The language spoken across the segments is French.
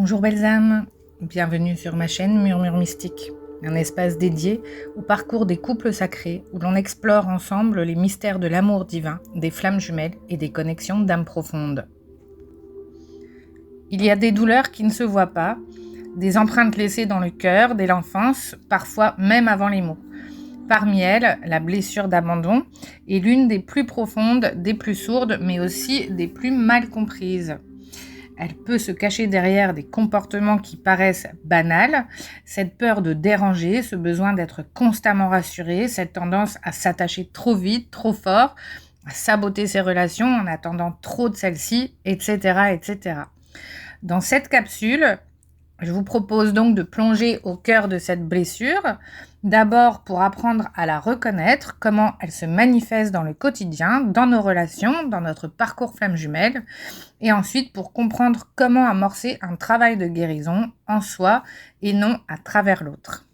Bonjour belles âmes, bienvenue sur ma chaîne Murmure Mystique, un espace dédié au parcours des couples sacrés où l'on explore ensemble les mystères de l'amour divin, des flammes jumelles et des connexions d'âmes profondes. Il y a des douleurs qui ne se voient pas, des empreintes laissées dans le cœur dès l'enfance, parfois même avant les mots. Parmi elles, la blessure d'abandon est l'une des plus profondes, des plus sourdes, mais aussi des plus mal comprises. Elle peut se cacher derrière des comportements qui paraissent banals, cette peur de déranger, ce besoin d'être constamment rassuré, cette tendance à s'attacher trop vite, trop fort, à saboter ses relations en attendant trop de celles-ci, etc., etc. Dans cette capsule, je vous propose donc de plonger au cœur de cette blessure, d'abord pour apprendre à la reconnaître, comment elle se manifeste dans le quotidien, dans nos relations, dans notre parcours flamme jumelle, et ensuite pour comprendre comment amorcer un travail de guérison en soi et non à travers l'autre.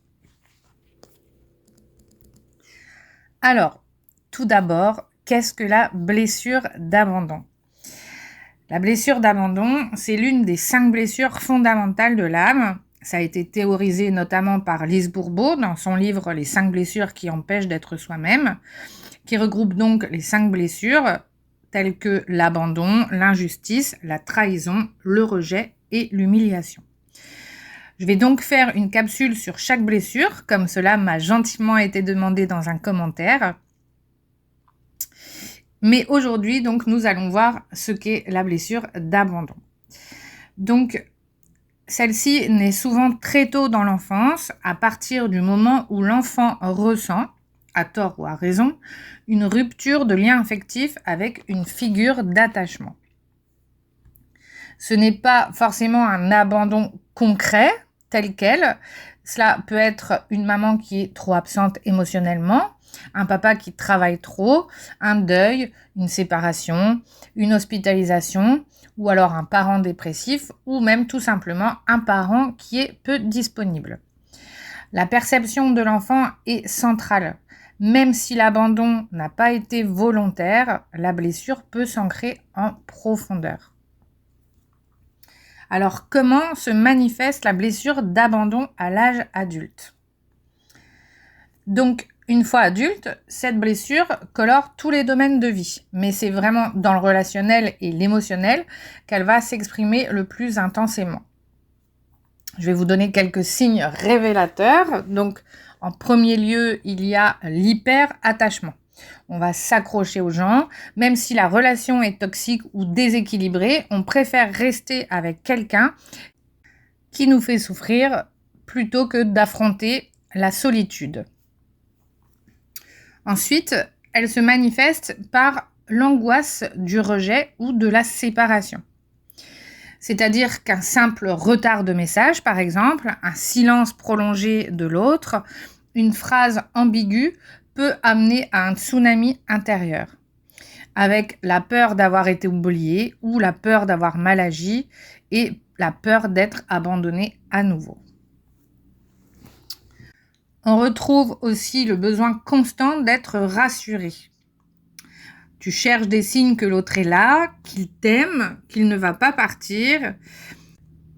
Alors, tout d'abord, qu'est-ce que la blessure d'abandon ? La blessure d'abandon, c'est l'une des 5 blessures fondamentales de l'âme. Ça a été théorisé notamment par Lise Bourbeau dans son livre « Les 5 blessures qui empêchent d'être soi-même », qui regroupe donc les 5 blessures telles que l'abandon, l'injustice, la trahison, le rejet et l'humiliation. Je vais donc faire une capsule sur chaque blessure, comme cela m'a gentiment été demandé dans un commentaire. Mais aujourd'hui, donc, nous allons voir ce qu'est la blessure d'abandon. Donc, celle-ci naît souvent très tôt dans l'enfance, à partir du moment où l'enfant ressent, à tort ou à raison, une rupture de lien affectif avec une figure d'attachement. Ce n'est pas forcément un abandon concret, tel quel. Cela peut être une maman qui est trop absente émotionnellement, un papa qui travaille trop, un deuil, une séparation, une hospitalisation, ou alors un parent dépressif, ou même tout simplement un parent qui est peu disponible. La perception de l'enfant est centrale. Même si l'abandon n'a pas été volontaire, la blessure peut s'ancrer en profondeur. Alors, comment se manifeste la blessure d'abandon à l'âge adulte ? Donc, une fois adulte, cette blessure colore tous les domaines de vie, mais c'est vraiment dans le relationnel et l'émotionnel qu'elle va s'exprimer le plus intensément. Je vais vous donner quelques signes révélateurs. Donc, en premier lieu, il y a l'hyper-attachement. On va s'accrocher aux gens, même si la relation est toxique ou déséquilibrée, on préfère rester avec quelqu'un qui nous fait souffrir plutôt que d'affronter la solitude. Ensuite, elle se manifeste par l'angoisse du rejet ou de la séparation. C'est-à-dire qu'un simple retard de message, par exemple, un silence prolongé de l'autre, une phrase ambiguë peut amener à un tsunami intérieur, avec la peur d'avoir été oublié ou la peur d'avoir mal agi et la peur d'être abandonné à nouveau. On retrouve aussi le besoin constant d'être rassuré. Tu cherches des signes que l'autre est là, qu'il t'aime, qu'il ne va pas partir.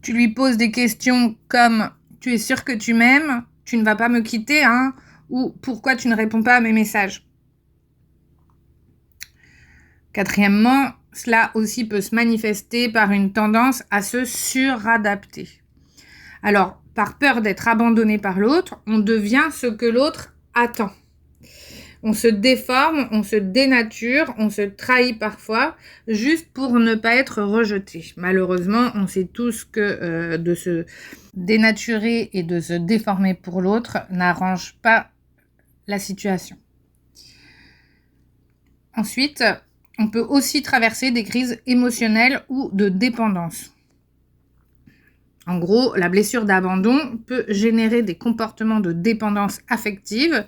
Tu lui poses des questions comme « Tu es sûr que tu m'aimes ? Tu ne vas pas me quitter, hein ? » ou « Pourquoi tu ne réponds pas à mes messages ?» Quatrièmement, cela aussi peut se manifester par une tendance à se suradapter. Alors, par peur d'être abandonné par l'autre, on devient ce que l'autre attend. On se déforme, on se dénature, on se trahit parfois, juste pour ne pas être rejeté. Malheureusement, on sait tous que de se dénaturer et de se déformer pour l'autre n'arrange pas la situation. Ensuite, on peut aussi traverser des crises émotionnelles ou de dépendance. En gros, la blessure d'abandon peut générer des comportements de dépendance affective,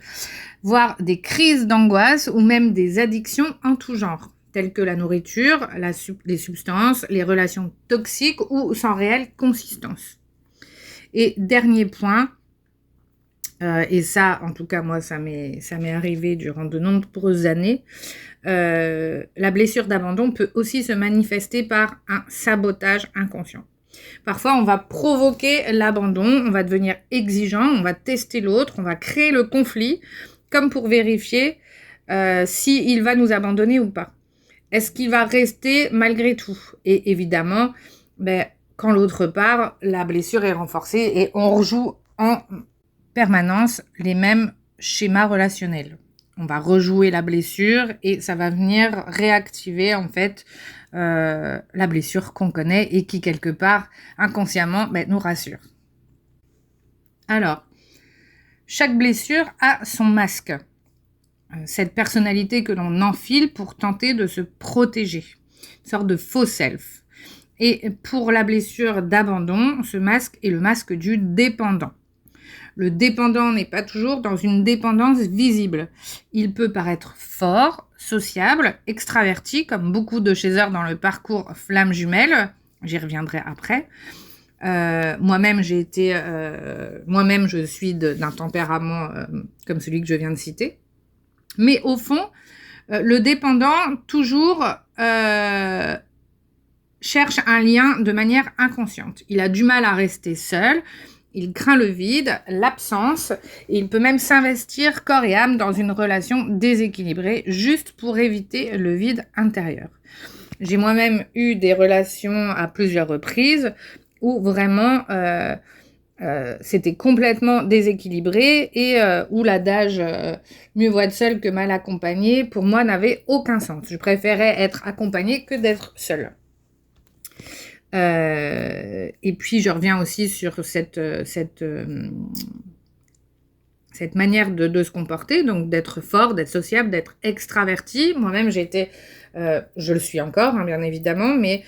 voire des crises d'angoisse ou même des addictions en tout genre, telles que la nourriture, les substances, les relations toxiques ou sans réelle consistance. Et dernier point, et ça, en tout cas, moi, ça m'est arrivé durant de nombreuses années, la blessure d'abandon peut aussi se manifester par un sabotage inconscient. Parfois, on va provoquer l'abandon, on va devenir exigeant, on va tester l'autre, on va créer le conflit, comme pour vérifier s'il va nous abandonner ou pas. Est-ce qu'il va rester malgré tout? Et évidemment, quand l'autre part, la blessure est renforcée et on rejoue en permanence les mêmes schémas relationnels. On va rejouer la blessure et ça va venir réactiver en fait la blessure qu'on connaît et qui quelque part inconsciemment nous rassure. Alors, chaque blessure a son masque. Cette personnalité que l'on enfile pour tenter de se protéger. Une sorte de faux self. Et pour la blessure d'abandon, ce masque est le masque du dépendant. Le dépendant n'est pas toujours dans une dépendance visible. Il peut paraître fort, sociable, extraverti, comme beaucoup de chasseurs dans le parcours Flamme Jumelle. J'y reviendrai après. Moi-même, je suis d'un tempérament comme celui que je viens de citer. Mais au fond, le dépendant toujours cherche un lien de manière inconsciente. Il a du mal à rester seul, il craint le vide, l'absence, et il peut même s'investir corps et âme dans une relation déséquilibrée juste pour éviter le vide intérieur. J'ai moi-même eu des relations à plusieurs reprises où vraiment c'était complètement déséquilibré et où l'adage mieux vaut être seul que mal accompagné, pour moi, n'avait aucun sens. Je préférais être accompagnée que d'être seule. Et puis, je reviens aussi sur cette manière de se comporter, donc d'être fort, d'être sociable, d'être extraverti. Moi-même, je le suis encore, hein, bien évidemment, mais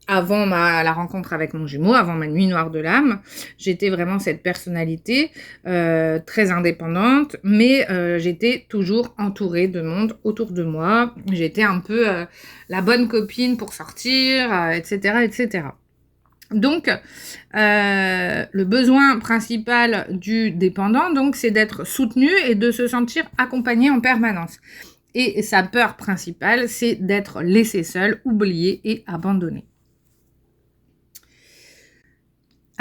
avant la rencontre avec mon jumeau, avant ma nuit noire de l'âme, j'étais vraiment cette personnalité très indépendante, mais j'étais toujours entourée de monde autour de moi. J'étais un peu la bonne copine pour sortir, etc., etc. Donc, le besoin principal du dépendant, donc, c'est d'être soutenu et de se sentir accompagné en permanence. Et sa peur principale, c'est d'être laissé seul, oublié et abandonné.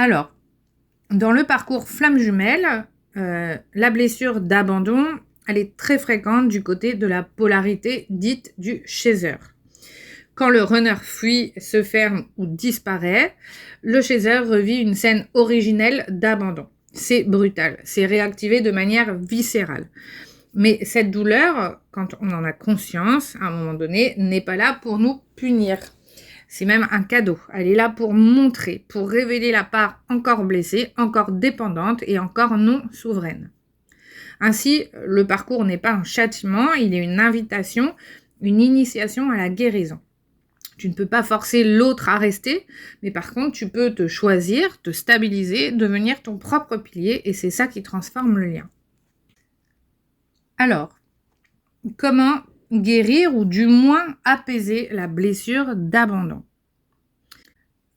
Alors, dans le parcours Flamme Jumelle, la blessure d'abandon, elle est très fréquente du côté de la polarité dite du chaser. Quand le runner fuit, se ferme ou disparaît, le chaser revit une scène originelle d'abandon. C'est brutal, c'est réactivé de manière viscérale. Mais cette douleur, quand on en a conscience, à un moment donné, n'est pas là pour nous punir. C'est même un cadeau. Elle est là pour montrer, pour révéler la part encore blessée, encore dépendante et encore non souveraine. Ainsi, le parcours n'est pas un châtiment, il est une invitation, une initiation à la guérison. Tu ne peux pas forcer l'autre à rester, mais par contre, tu peux te choisir, te stabiliser, devenir ton propre pilier, et c'est ça qui transforme le lien. Alors, comment guérir ou du moins apaiser la blessure d'abandon?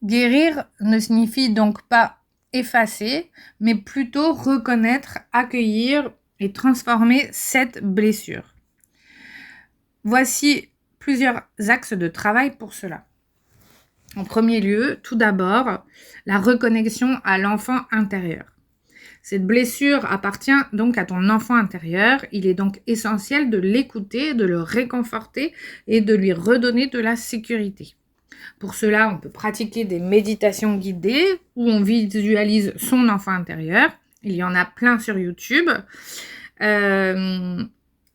Guérir ne signifie donc pas effacer, mais plutôt reconnaître, accueillir et transformer cette blessure. Voici plusieurs axes de travail pour cela. En premier lieu, tout d'abord, la reconnexion à l'enfant intérieur. Cette blessure appartient donc à ton enfant intérieur. Il est donc essentiel de l'écouter, de le réconforter et de lui redonner de la sécurité. Pour cela, on peut pratiquer des méditations guidées où on visualise son enfant intérieur. Il y en a plein sur YouTube.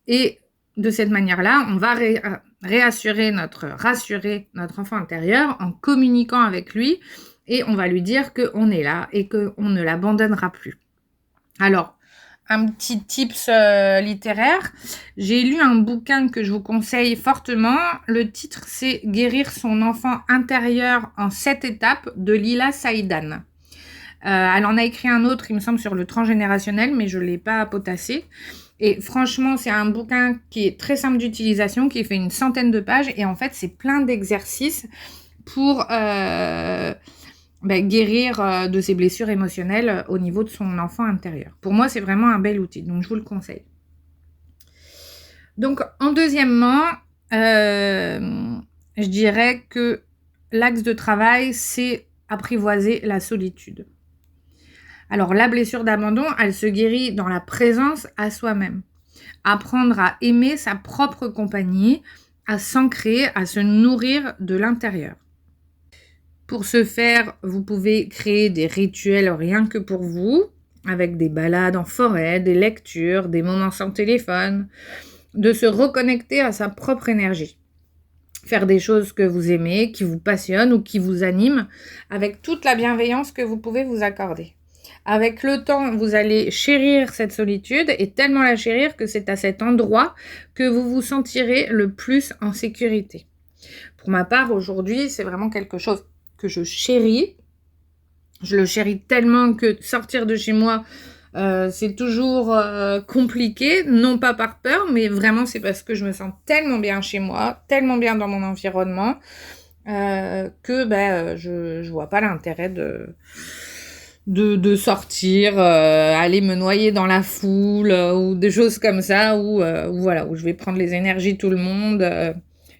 Et de cette manière-là, on va rassurer notre enfant intérieur en communiquant avec lui et on va lui dire qu'on est là et qu'on ne l'abandonnera plus. Alors, un petit tips littéraire. J'ai lu un bouquin que je vous conseille fortement. Le titre, c'est « Guérir son enfant intérieur en 7 étapes » de Lila Saïdan. Elle en a écrit un autre, il me semble, sur le transgénérationnel, mais je ne l'ai pas potassé. Et franchement, c'est un bouquin qui est très simple d'utilisation, qui fait une 100aine de pages. Et en fait, c'est plein d'exercices pour guérir de ses blessures émotionnelles au niveau de son enfant intérieur. Pour moi, c'est vraiment un bel outil, donc je vous le conseille. Donc, en deuxièmement, je dirais que l'axe de travail, c'est apprivoiser la solitude. Alors, la blessure d'abandon, elle se guérit dans la présence à soi-même. Apprendre à aimer sa propre compagnie, à s'ancrer, à se nourrir de l'intérieur. Pour ce faire, vous pouvez créer des rituels rien que pour vous, avec des balades en forêt, des lectures, des moments sans téléphone, de se reconnecter à sa propre énergie. Faire des choses que vous aimez, qui vous passionnent ou qui vous animent, avec toute la bienveillance que vous pouvez vous accorder. Avec le temps, vous allez chérir cette solitude et tellement la chérir que c'est à cet endroit que vous vous sentirez le plus en sécurité. Pour ma part, aujourd'hui, c'est vraiment quelque chose que je chéris. Je le chéris tellement que sortir de chez moi, c'est toujours compliqué, non pas par peur, mais vraiment c'est parce que je me sens tellement bien chez moi, tellement bien dans mon environnement, que je vois pas l'intérêt de sortir, aller me noyer dans la foule, ou des choses comme ça, où je vais prendre les énergies de tout le monde,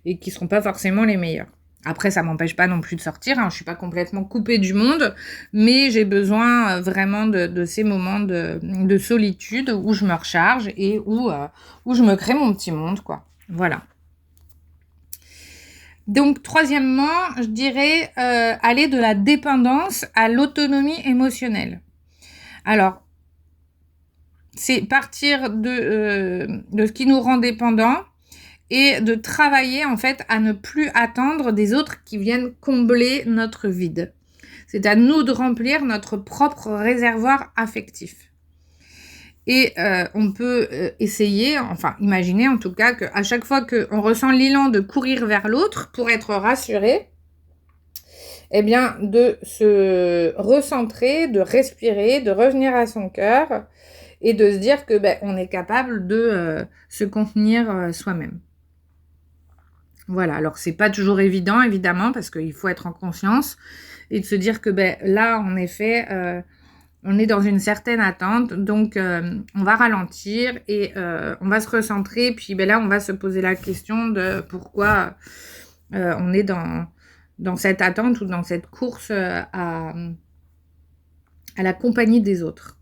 et qui seront pas forcément les meilleures. Après, ça m'empêche pas non plus de sortir, je suis pas complètement coupée du monde, mais j'ai besoin vraiment de ces moments de solitude où je me recharge et où je me crée mon petit monde, quoi. Voilà. Donc, troisièmement, je dirais aller de la dépendance à l'autonomie émotionnelle. Alors, c'est partir de ce qui nous rend dépendants et de travailler en fait à ne plus attendre des autres qui viennent combler notre vide. C'est à nous de remplir notre propre réservoir affectif. Et on peut essayer, enfin imaginer en tout cas qu'à chaque fois qu'on ressent l'élan de courir vers l'autre pour être rassuré, eh bien de se recentrer, de respirer, de revenir à son cœur et de se dire que on est capable de se contenir soi-même. Voilà, alors c'est pas toujours évident évidemment parce qu'il faut être en conscience et de se dire que là en effet on est dans une certaine attente, donc on va ralentir et on va se recentrer, puis là on va se poser la question de pourquoi on est dans cette attente ou dans cette course à la compagnie des autres,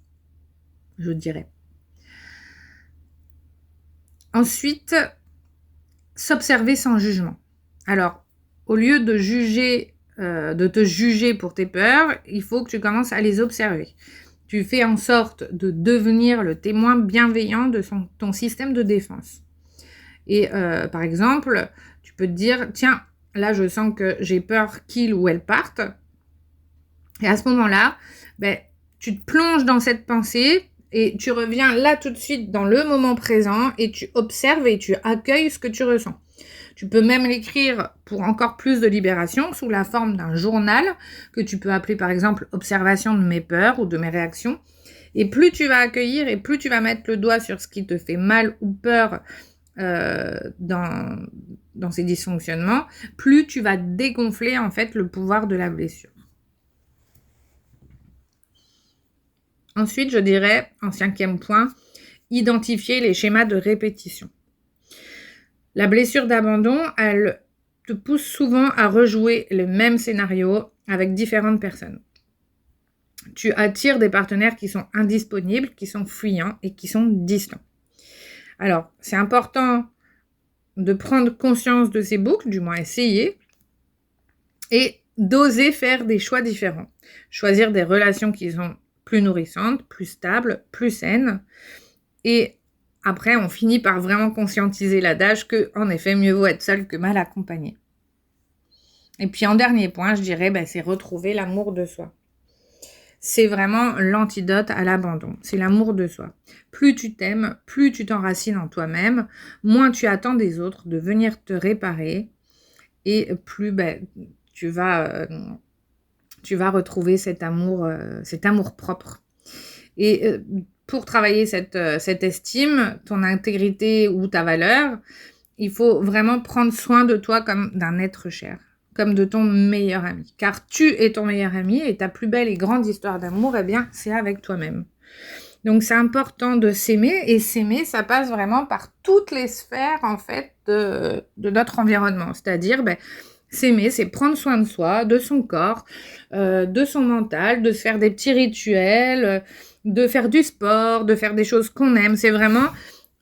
je dirais. Ensuite, s'observer sans jugement. Alors, au lieu de te juger pour tes peurs, il faut que tu commences à les observer. Tu fais en sorte de devenir le témoin bienveillant de ton système de défense. Et par exemple, tu peux te dire, tiens, là je sens que j'ai peur qu'il ou elle parte. Et à ce moment-là, tu te plonges dans cette pensée et tu reviens là tout de suite dans le moment présent et tu observes et tu accueilles ce que tu ressens. Tu peux même l'écrire pour encore plus de libération sous la forme d'un journal que tu peux appeler par exemple observation de mes peurs ou de mes réactions. Et plus tu vas accueillir et plus tu vas mettre le doigt sur ce qui te fait mal ou peur dans ces dysfonctionnements, plus tu vas dégonfler en fait le pouvoir de la blessure. Ensuite, je dirais, en 5e point, identifier les schémas de répétition. La blessure d'abandon, elle te pousse souvent à rejouer le même scénario avec différentes personnes. Tu attires des partenaires qui sont indisponibles, qui sont fuyants et qui sont distants. Alors, c'est important de prendre conscience de ces boucles, du moins essayer, et d'oser faire des choix différents. Choisir des relations qui sont plus nourrissantes, plus stables, plus saines. Et après, on finit par vraiment conscientiser l'adage que, en effet, mieux vaut être seul que mal accompagné. Et puis, en dernier point, je dirais, c'est retrouver l'amour de soi. C'est vraiment l'antidote à l'abandon. C'est l'amour de soi. Plus tu t'aimes, plus tu t'enracines en toi-même, moins tu attends des autres de venir te réparer et plus tu vas retrouver cet amour propre. Et pour travailler cette estime, ton intégrité ou ta valeur, il faut vraiment prendre soin de toi comme d'un être cher, comme de ton meilleur ami. Car tu es ton meilleur ami et ta plus belle et grande histoire d'amour, c'est avec toi-même. Donc, c'est important de s'aimer et s'aimer, ça passe vraiment par toutes les sphères, en fait, de notre environnement. C'est-à-dire, S'aimer, c'est prendre soin de soi, de son corps, de son mental, de se faire des petits rituels, de faire du sport, de faire des choses qu'on aime. C'est vraiment,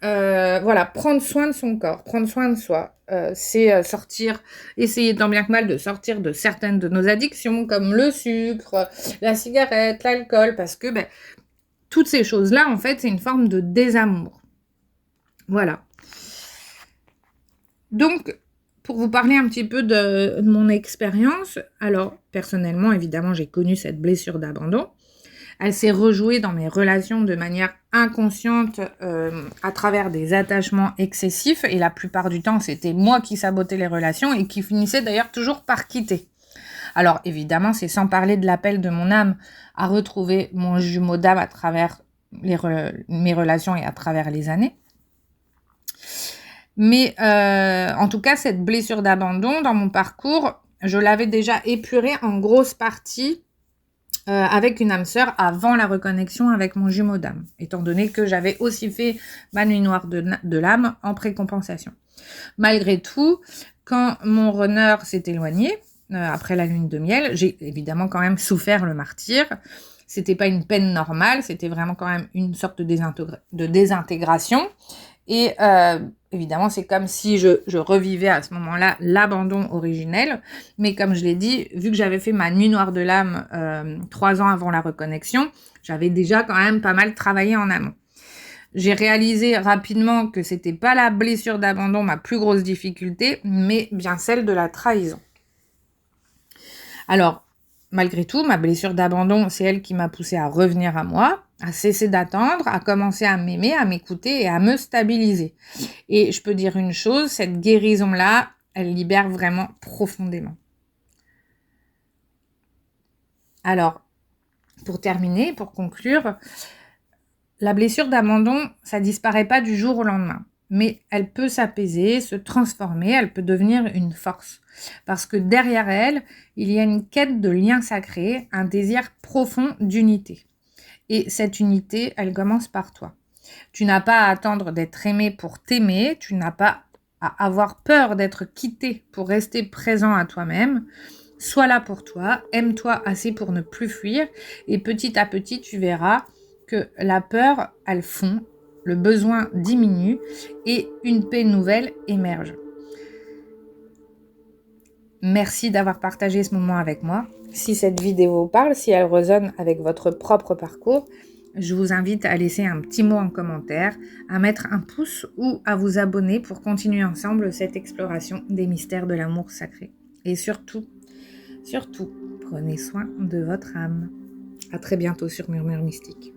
voilà, prendre soin de son corps, prendre soin de soi. C'est sortir, essayer tant bien que mal de sortir de certaines de nos addictions, comme le sucre, la cigarette, l'alcool, parce que toutes ces choses-là, en fait, c'est une forme de désamour. Voilà. Donc, pour vous parler un petit peu de mon expérience, alors personnellement, évidemment, j'ai connu cette blessure d'abandon. Elle s'est rejouée dans mes relations de manière inconsciente à travers des attachements excessifs. Et la plupart du temps, c'était moi qui sabotais les relations et qui finissais d'ailleurs toujours par quitter. Alors évidemment, c'est sans parler de l'appel de mon âme à retrouver mon jumeau d'âme à travers mes relations et à travers les années. Mais en tout cas, cette blessure d'abandon, dans mon parcours, je l'avais déjà épurée en grosse partie avec une âme sœur avant la reconnexion avec mon jumeau d'âme, étant donné que j'avais aussi fait ma nuit noire de l'âme en précompensation. Malgré tout, quand mon runner s'est éloigné, après la lune de miel, j'ai évidemment quand même souffert le martyre. C'était pas une peine normale, c'était vraiment quand même une sorte de désintégration. Et évidemment, c'est comme si je revivais à ce moment-là l'abandon originel. Mais comme je l'ai dit, vu que j'avais fait ma nuit noire de l'âme 3 ans avant la reconnexion, j'avais déjà quand même pas mal travaillé en amont. J'ai réalisé rapidement que c'était pas la blessure d'abandon ma plus grosse difficulté, mais bien celle de la trahison. Alors, malgré tout, ma blessure d'abandon, c'est elle qui m'a poussée à revenir à moi, à cesser d'attendre, à commencer à m'aimer, à m'écouter et à me stabiliser. Et je peux dire une chose, cette guérison-là, elle libère vraiment profondément. Alors, pour terminer, pour conclure, la blessure d'abandon, ça disparaît pas du jour au lendemain. Mais elle peut s'apaiser, se transformer, elle peut devenir une force. Parce que derrière elle, il y a une quête de lien sacré, un désir profond d'unité. Et cette unité, elle commence par toi. Tu n'as pas à attendre d'être aimé pour t'aimer, tu n'as pas à avoir peur d'être quitté pour rester présent à toi-même. Sois là pour toi, aime-toi assez pour ne plus fuir, et petit à petit, tu verras que la peur, elle fond, le besoin diminue et une paix nouvelle émerge. Merci d'avoir partagé ce moment avec moi. Si cette vidéo vous parle, si elle résonne avec votre propre parcours, je vous invite à laisser un petit mot en commentaire, à mettre un pouce ou à vous abonner pour continuer ensemble cette exploration des mystères de l'amour sacré. Et surtout, prenez soin de votre âme. À très bientôt sur Murmure Mystique.